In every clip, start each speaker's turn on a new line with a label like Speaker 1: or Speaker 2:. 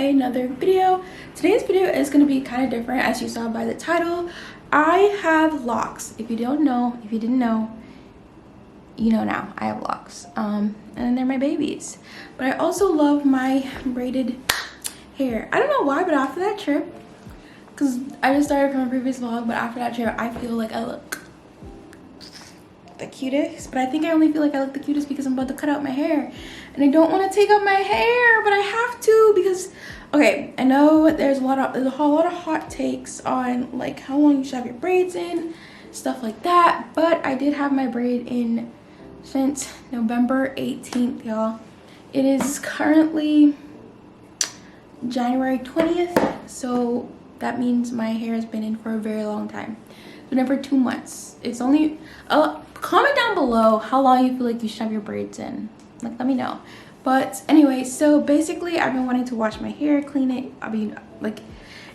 Speaker 1: another video. Today's video is going to be kind of different, as you saw by the title. I have locks. If you didn't know, you know now. I have locks, and they're my babies. But I also love my braided hair. I don't know why, but after that trip, because I just started from a previous vlog, but after that trip I feel like I look the cutest. But I think I only feel like I look the cutest because I'm about to cut out my hair, and I don't want to take out my hair, but I have to because, okay, I know there's a lot of hot takes on like how long you should have your braids in, stuff like that. But I did have my braid in since November 18th, y'all. It is currently January 20th, so that means my hair has been in for a very long time. It's been in for 2 months. It's only comment down below how long you feel like you should have your braids in. Like, let me know. But anyway, so basically I've been wanting to wash my hair, clean it. I mean, like,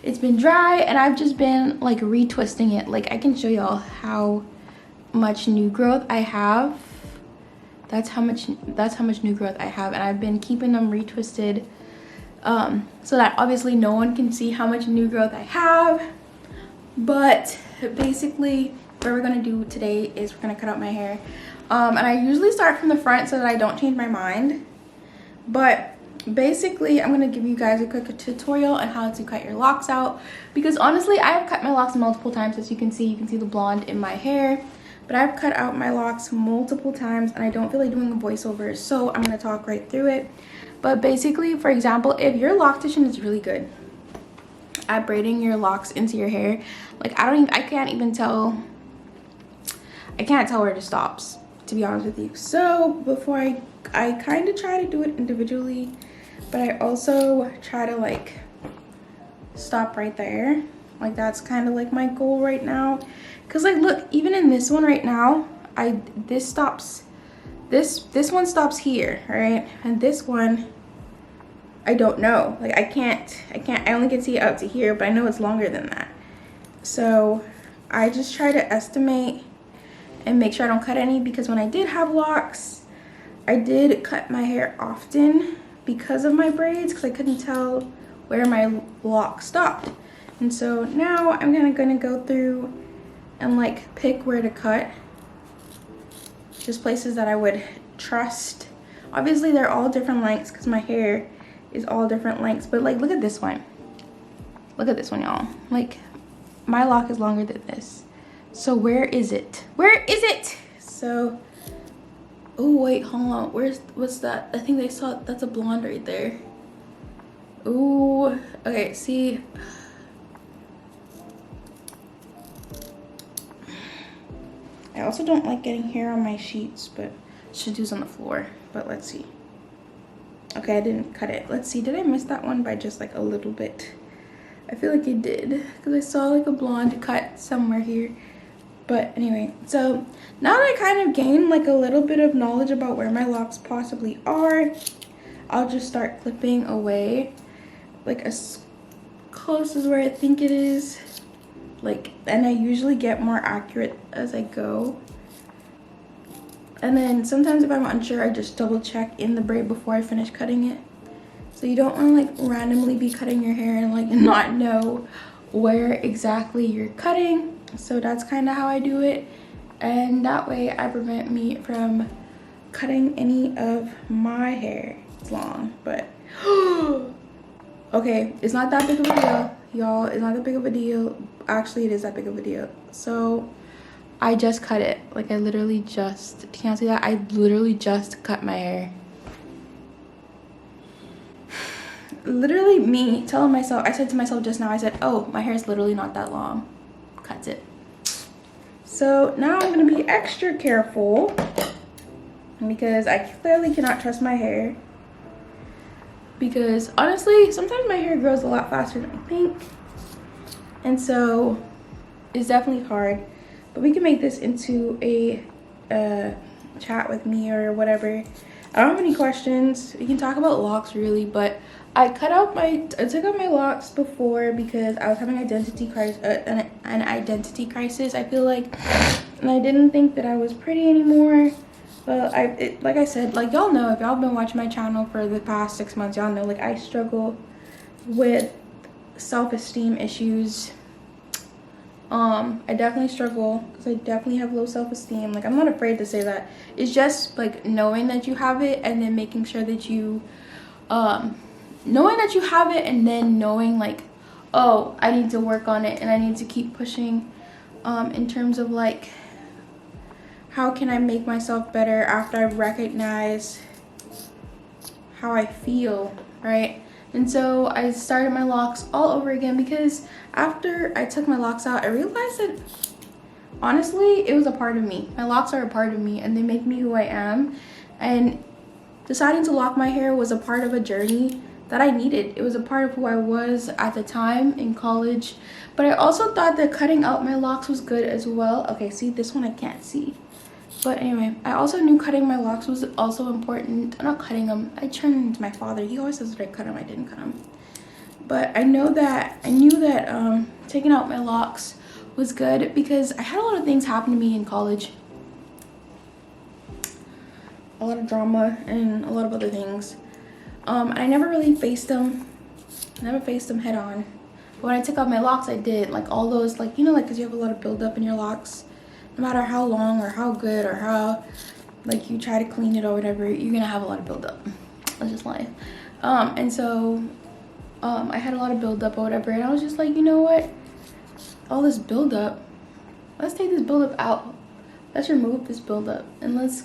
Speaker 1: it's been dry and I've just been like retwisting it. Like, I can show y'all how much new growth I have. That's how much new growth I have, and I've been keeping them retwisted so that obviously no one can see how much new growth I have. But basically what we're gonna do today is we're gonna cut out my hair, and I usually start from the front so that I don't change my mind. But basically I'm gonna give you guys a quick tutorial on how to cut your locks out, because honestly I have cut my locks multiple times. As you can see the blonde in my hair, but I've cut out my locks multiple times and I don't feel like doing a voiceover, so I'm gonna talk right through it. But basically, for example, if your loctician is really good at braiding your locks into your hair, like I can't tell where it stops, to be honest with you. So before I kind of try to do it individually, but I also try to like stop right there. Like, that's kind of like my goal right now, because like, look, even in this one right now, this one stops here, right? And this one, I don't know, like I only can see it up to here, but I know it's longer than that. So I just try to estimate and make sure I don't cut any, because when I did have locks, I did cut my hair often because of my braids, because I couldn't tell where my lock stopped. And so now I'm gonna go through and like pick where to cut, just places that I would trust. Obviously they're all different lengths because my hair is all different lengths, but like, look at this one, y'all. Like, my lock is longer than this, so where is it? So, oh wait, hold on, what's that? I think they saw, that's a blonde right there. Ooh, okay, see, I also don't like getting hair on my sheets, but should on the floor. But let's see. Okay, I didn't cut it. Let's see, did I miss that one by just like a little bit? I feel like I did, because I saw like a blonde cut somewhere here. But anyway, so now that I kind of gained like a little bit of knowledge about where my locks possibly are, I'll just start clipping away like as close as where I think it is. Like, and I usually get more accurate as I go. And then sometimes if I'm unsure, I just double check in the braid before I finish cutting it. So you don't want to like randomly be cutting your hair and like not know where exactly you're cutting. So that's kind of how I do it, and that way I prevent me from cutting any of my hair. It's long, but okay, it's not that big of a deal, y'all. It's not that big of a deal. Actually, it is that big of a deal. So I just cut it. Like, I literally just, can't see that? I literally just cut my hair. Literally me telling myself, I said to myself just now, I said, oh, my hair is literally not that long. Cut it. So now I'm gonna be extra careful because I clearly cannot trust my hair. Because honestly, sometimes my hair grows a lot faster than I think. And so it's definitely hard. But we can make this into a chat with me or whatever. I don't have any questions. We can talk about locks really, but I took out my locks before because I was having an identity crisis, I feel like, and I didn't think that I was pretty anymore. But like I said, like, y'all know, if y'all been watching my channel for the past 6 months, y'all know, like, I struggle with self-esteem issues. I definitely struggle because I definitely have low self-esteem. Like, I'm not afraid to say that. It's just like knowing that you have it and then making sure that you knowing that you have it, and then knowing like, oh, I need to work on it and I need to keep pushing in terms of like, how can I make myself better after I recognize how I feel, right? And so I started my locks all over again, because after I took my locks out, I realized that honestly, it was a part of me. My locks are a part of me and they make me who I am. And deciding to lock my hair was a part of a journey that I needed. It was a part of who I was at the time in college. But I also thought that cutting out my locks was good as well. Okay, see, this one I can't see. But anyway, I also knew cutting my locks was also important. I'm not cutting them. I turned into my father. He always says that I cut them. I didn't cut them. But I knew that taking out my locks was good, because I had a lot of things happen to me in college. A lot of drama and a lot of other things. And I never really faced them. I never faced them head on. But when I took out my locks, I did. Like all those, like, you know, like, because you have a lot of buildup in your locks. No matter how long or how good or how like you try to clean it or whatever, you're gonna have a lot of buildup. That's just life. And so I had a lot of buildup or whatever, and I was just like, you know what? All this buildup, let's take this buildup out. Let's remove this buildup and let's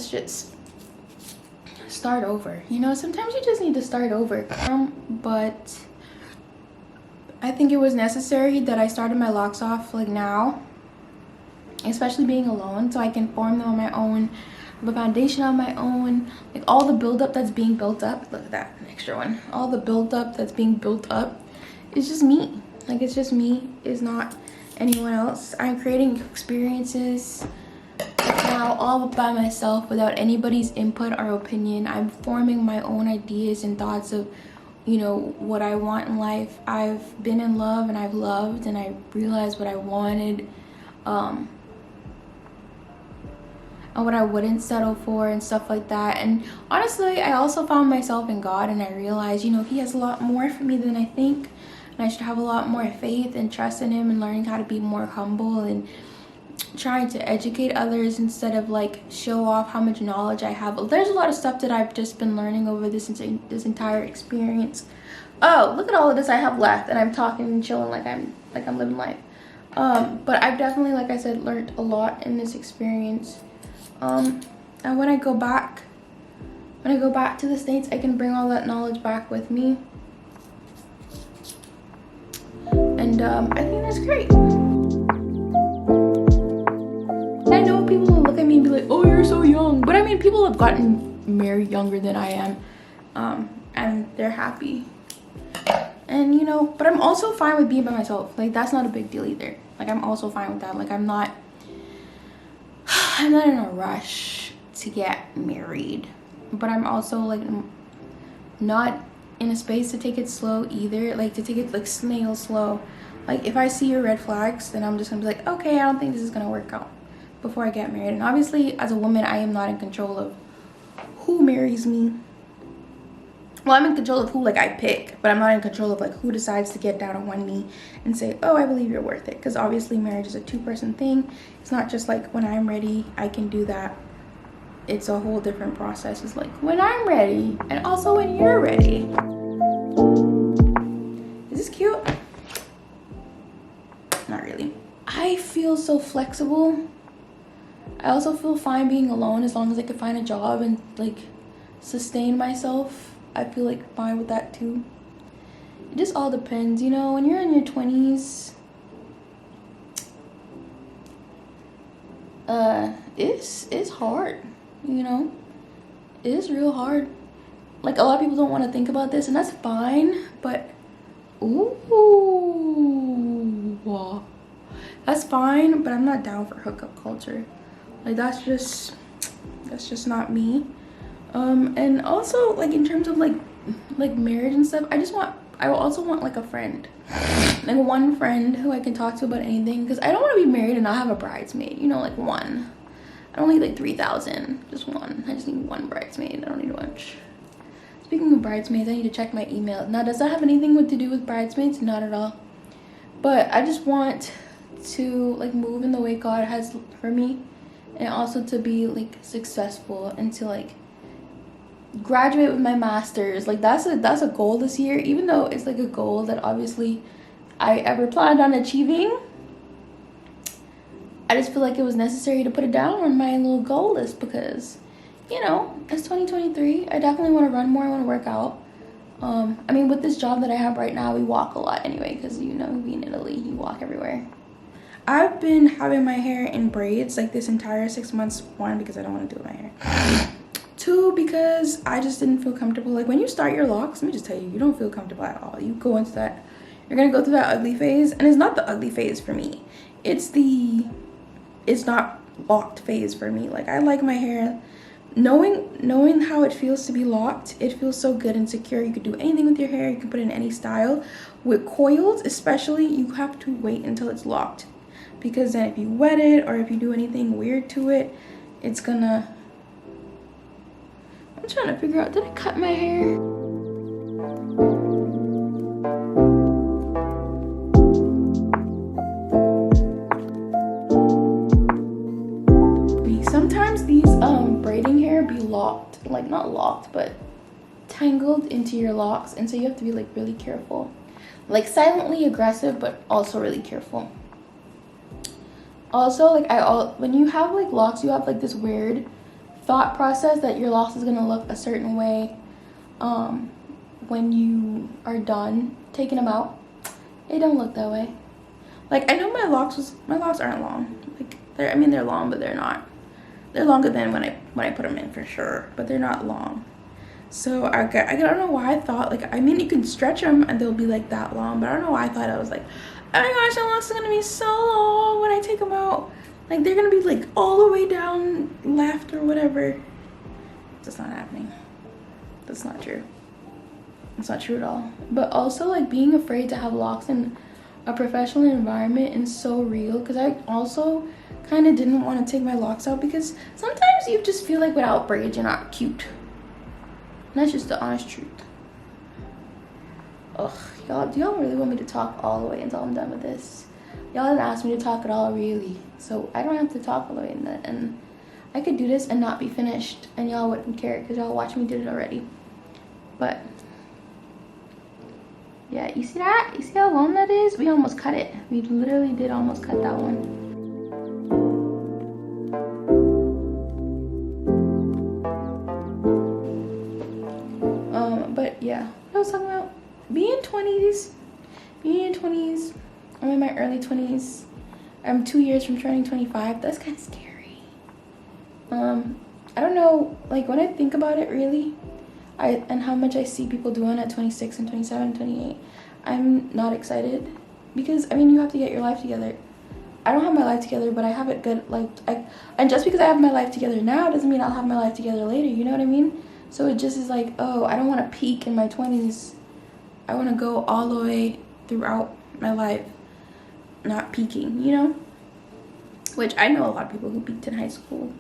Speaker 1: just start over. You know, sometimes you just need to start over. But I think it was necessary that I started my locks off like now, especially being alone, so I can form them on my own, have a foundation on my own. Like all the buildup that's being built up, look at that, an extra one. All the buildup that's being built up is just me. Like, it's just me, it's not anyone else. I'm creating experiences now all by myself without anybody's input or opinion. I'm forming my own ideas and thoughts of, you know, what I want in life. I've been in love and I've loved, and I realized what I wanted. And what I wouldn't settle for and stuff like that. And honestly, I also found myself in God, and I realized, you know, he has a lot more for me than I think, and I should have a lot more faith and trust in him, and learning how to be more humble and trying to educate others instead of like show off how much knowledge I have. There's a lot of stuff that I've just been learning over this entire experience. Oh, look at all of this I have left, and I'm talking and chilling like I'm living life. But I've definitely, like I said, learned a lot in this experience. And when I go back to the States, I can bring all that knowledge back with me. And I think that's great. I know people will look at me and be like, oh, you're so young. But I mean, people have gotten married younger than I am. And they're happy. And, you know, but I'm also fine with being by myself. Like, that's not a big deal either. Like, I'm also fine with that. Like, I'm not in a rush to get married, but I'm also like not in a space to take it slow either, like to take it like snail slow. Like if I see your red flags, then I'm just gonna be like, okay, I don't think this is gonna work out before I get married. And obviously as a woman, I am not in control of who marries me. Well, I'm in control of who like I pick, but I'm not in control of like who decides to get down on one knee and say, oh, I believe you're worth it. Because obviously marriage is a two-person thing. It's not just like when I'm ready, I can do that. It's a whole different process. It's like when I'm ready and also when you're ready. Is this cute? Not really. I feel so flexible. I also feel fine being alone as long as I can find a job and like sustain myself. I feel like fine with that too. It just all depends, you know, when you're in your 20s, it's hard, you know, it is real hard. Like a lot of people don't want to think about this, and that's fine, but that's fine, but I'm not down for hookup culture. Like that's just not me. And also like in terms of like marriage and stuff, I also want like a friend, like one friend who I can talk to about anything, because I don't want to be married and not have a bridesmaid, you know, like one. I don't need like 3,000, just one. I just need one bridesmaid. I don't need a bunch. Speaking of bridesmaids, I need to check my email. Now, does that have anything to do with bridesmaids? Not at all. But I just want to like move in the way God has for me, and also to be like successful and to like graduate with my master's. Like that's a goal this year, even though it's like a goal that obviously I ever planned on achieving. I just feel like it was necessary to put it down on my little goal list because, you know, it's 2023. I definitely want to run more. I want to work out. I mean, with this job that I have right now, we walk a lot anyway because, you know, we in Italy, you walk everywhere. I've been having my hair in braids like this entire 6 months. One, because I don't want to do my hair. Two, because I just didn't feel comfortable. Like when you start your locks, let me just tell you, you don't feel comfortable at all. You go into that, you're going to go through that ugly phase. And it's not the ugly phase for me. It's not locked phase for me. Like I like my hair. Knowing how it feels to be locked, it feels so good and secure. You could do anything with your hair. You can put it in any style. With coils especially, you have to wait until it's locked, because then if you wet it or if you do anything weird to it, it's gonna... I'm trying to figure out, did I cut my hair? Sometimes these braiding hair be locked, like not locked, but tangled into your locks, and so you have to be like really careful, like silently aggressive, but also really careful. Also, like when you have like locks, you have like this weird thought process that your locks is gonna look a certain way when you are done taking them out. It don't look that way. Like I know my locks aren't long. Like they're long, but they're not. They're longer than when I put them in for sure, but they're not long. So I don't know why I thought, like, I mean, you can stretch them and they'll be like that long, but I don't know why I thought I was like, oh my gosh, my locks are gonna be so long when I take them out. Like they're gonna be like all the way down left or whatever. That's not happening. That's not true. It's not true at all. But also like being afraid to have locks in a professional environment is so real, because I also kind of didn't want to take my locks out because sometimes you just feel like without braids you're not cute. And that's just the honest truth. Ugh, y'all, do y'all really want me to talk all the way until I'm done with this? Y'all didn't ask me to talk at all, really. So I don't have to talk all the way in that, and I could do this and not be finished and y'all wouldn't care because y'all watch me do it already. But yeah, you see that? You see how long that is? We almost cut it. We literally did almost cut that one. But yeah, what I was talking about, being in 20s, I'm in my early 20s. I'm 2 years from turning 25. That's kind of scary. I don't know, like when I think about it really, and how much I see people doing at 26 and 27, 28, I'm not excited, because I mean, you have to get your life together. I don't have my life together, but I have it good. And just because I have my life together now doesn't mean I'll have my life together later. You know what I mean? So it just is like, oh, I don't want to peak in my 20s. I want to go all the way throughout my life not peaking, you know? Which I know a lot of people who peaked in high school.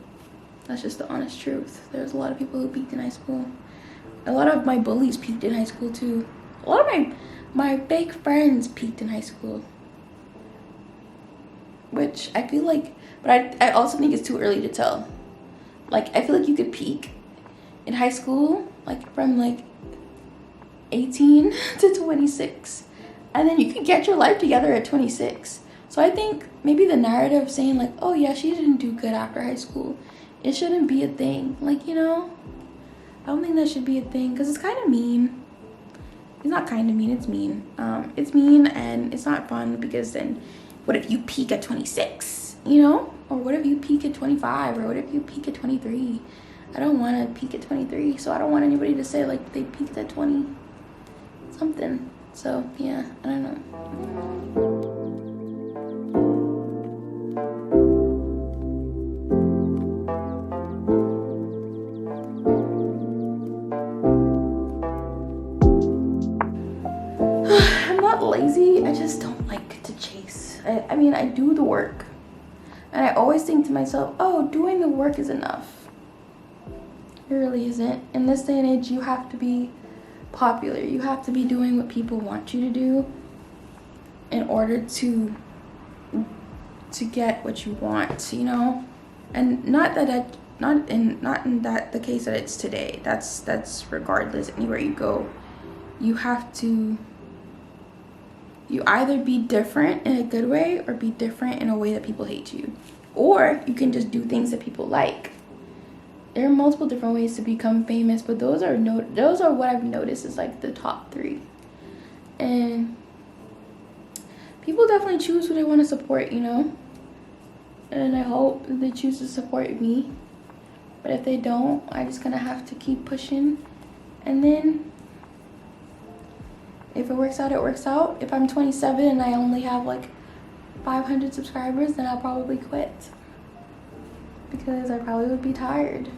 Speaker 1: That's just the honest truth. There's a lot of people who peaked in high school. A lot of my bullies peaked in high school too. A lot of my fake friends peaked in high school. Which I feel like, but I also think it's too early to tell. Like, I feel like you could peak in high school, like from like 18 to 26. And then you could get your life together at 26. So I think maybe the narrative saying like, oh yeah, she didn't do good after high school, it shouldn't be a thing. Like, you know, I don't think that should be a thing, because it's kind of mean. It's not kind of mean, it's mean. It's mean, and it's not fun, because then what if you peak at 26, you know? Or what if you peak at 25, or what if you peak at 23? I don't want to peak at 23, so I don't want anybody to say like they peaked at 20 something. So yeah, I don't know. I'm not lazy, I just don't like to chase. I mean, I do the work, and I always think to myself, oh, doing the work is enough. It really isn't. In this day and age, you have to be popular. You have to be doing what people want you to do in order to get what you want, you know. And not in that the case that it's today. That's regardless. Anywhere you go, you have to, you either be different in a good way or be different in a way that people hate you, or you can just do things that people like. There are multiple different ways to become famous, but those are what I've noticed is like the top 3. And people definitely choose who they want to support, you know. And I hope that they choose to support me. But if they don't, I'm just gonna have to keep pushing. And then if it works out, it works out. If I'm 27 and I only have like 500 subscribers, then I'll probably quit. Because I probably would be tired.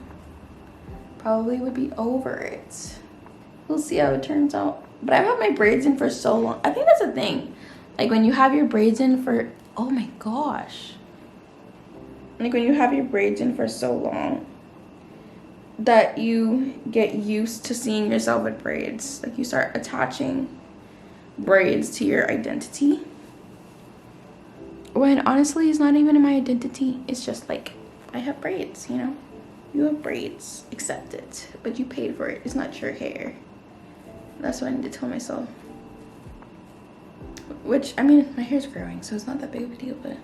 Speaker 1: Probably would be over it. We'll see how it turns out. But I've had my braids in for so long. I think that's a thing. Like when you have your braids in for, oh my gosh. Like when you have your braids in for so long that you get used to seeing yourself with braids. Like you start attaching braids to your identity. When honestly, it's not even in my identity. It's just like, I have braids, you know? You have braids, accept it. But you paid for it, it's not your hair. That's what I need to tell myself. Which, I mean, my hair's growing, so it's not that big of a deal, but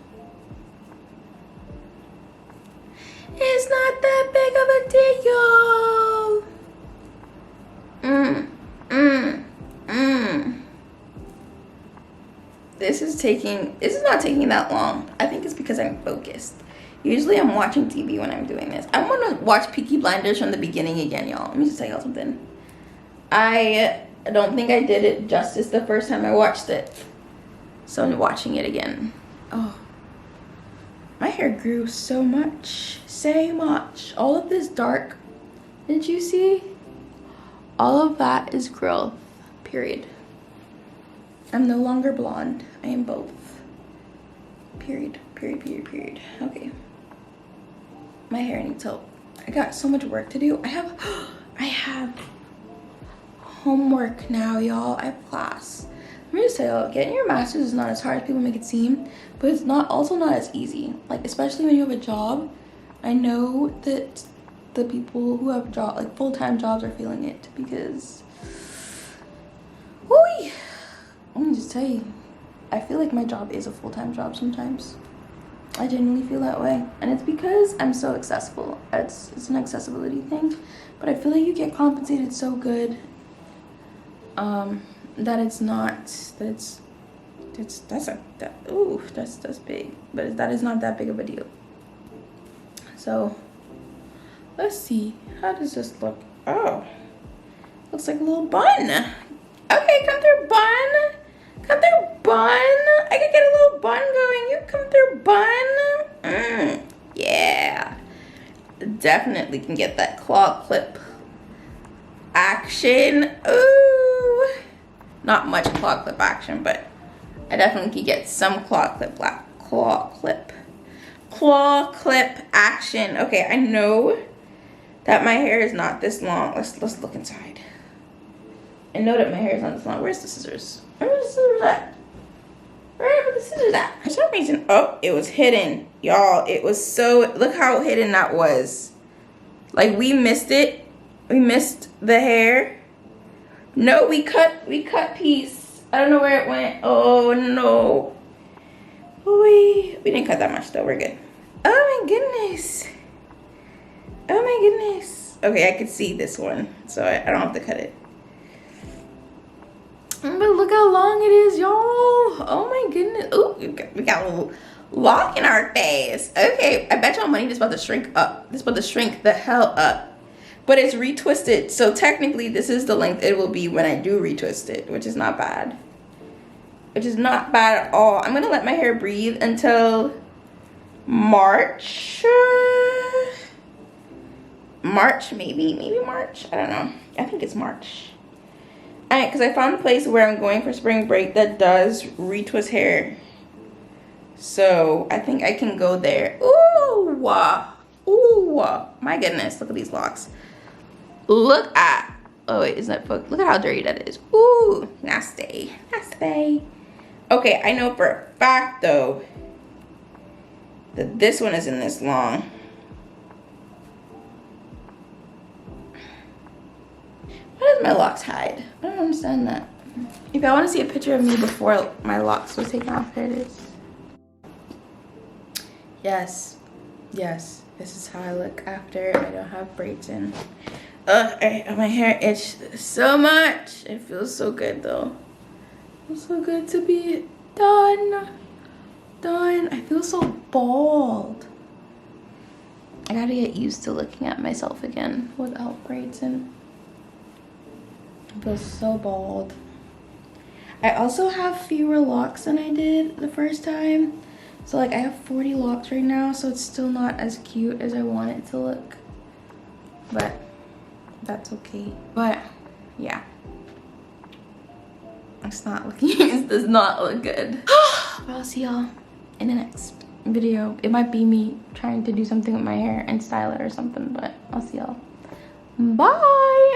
Speaker 1: it's not that big of a deal. This is not taking that long. I think it's because I'm focused. Usually I'm watching TV when I'm doing this. I'm gonna watch Peaky Blinders from the beginning again, y'all. Let me just tell y'all something. I don't think I did it justice the first time I watched it. So I'm watching it again. Oh, my hair grew so much. All of this dark, did you see? All of that is growth, period. I'm no longer blonde. I am both. Period. Okay. My hair needs help. I got so much work to do. I have homework now, y'all. I have class. Let me just say, getting your master's is not as hard as people make it seem, but it's also not as easy. Like, especially when you have a job. I know that the people who have full-time jobs are feeling it because, whoo, let me just tell you, I feel like my job is a full-time job sometimes. I genuinely feel that way, and it's because I'm so accessible. It's an accessibility thing, but I feel like you get compensated so good that it's not that's big, but that is not that big of a deal. So let's see, how does this look? Oh, looks like a little bun. Okay, come through, bun. Come through, bun. I could get a little bun going. You come through, bun. Yeah. Definitely can get that claw clip action. Ooh. Not much claw clip action, but I definitely can get some claw clip action. Okay, I know that my hair is not this long. Let's look inside. I know that my hair is not this long. Where's the scissors? Where's the scissors at? Where are the scissors at? For some reason, oh, it was hidden. Y'all, it was so, look how hidden that was. Like, we missed it. We missed the hair. No, we cut piece. I don't know where it went. Oh, no. We didn't cut that much, though. We're good. Oh, my goodness. Oh, my goodness. Okay, I could see this one, so I don't have to cut it. But look how long it is, y'all. Oh my goodness. Ooh, we got a little lock in our face. Okay, I bet y'all money is about to shrink up. This is about to shrink the hell up. But it's retwisted. So technically this is the length it will be when I do retwist it, which is not bad. Which is not bad at all. I'm gonna let my hair breathe until March. Maybe March. I don't know. I think it's March. Alright, because I found a place where I'm going for spring break that does retwist hair. So I think I can go there. Ooh, my goodness, look at these locks. Look at Oh wait, isn't that book? Look at how dirty that is. Ooh, nasty, nasty. Okay, I know for a fact though that this one isn't this long. Why does my locks hide? I don't understand that. If I want to see a picture of me before my locks was taken off, there it is. Yes, yes, this is how I look after I don't have braids in. Ugh, my hair itches so much. It feels so good though. It feels so good to be done. Done. I feel so bald. I gotta get used to looking at myself again without braids in. I feel so bald. I also have fewer locks than I did the first time. So like I have 40 locks right now, so it's still not as cute as I want it to look. But that's okay. But yeah. It's not looking, it does not look good. But I'll see y'all in the next video. It might be me trying to do something with my hair and style it or something, but I'll see y'all. Bye.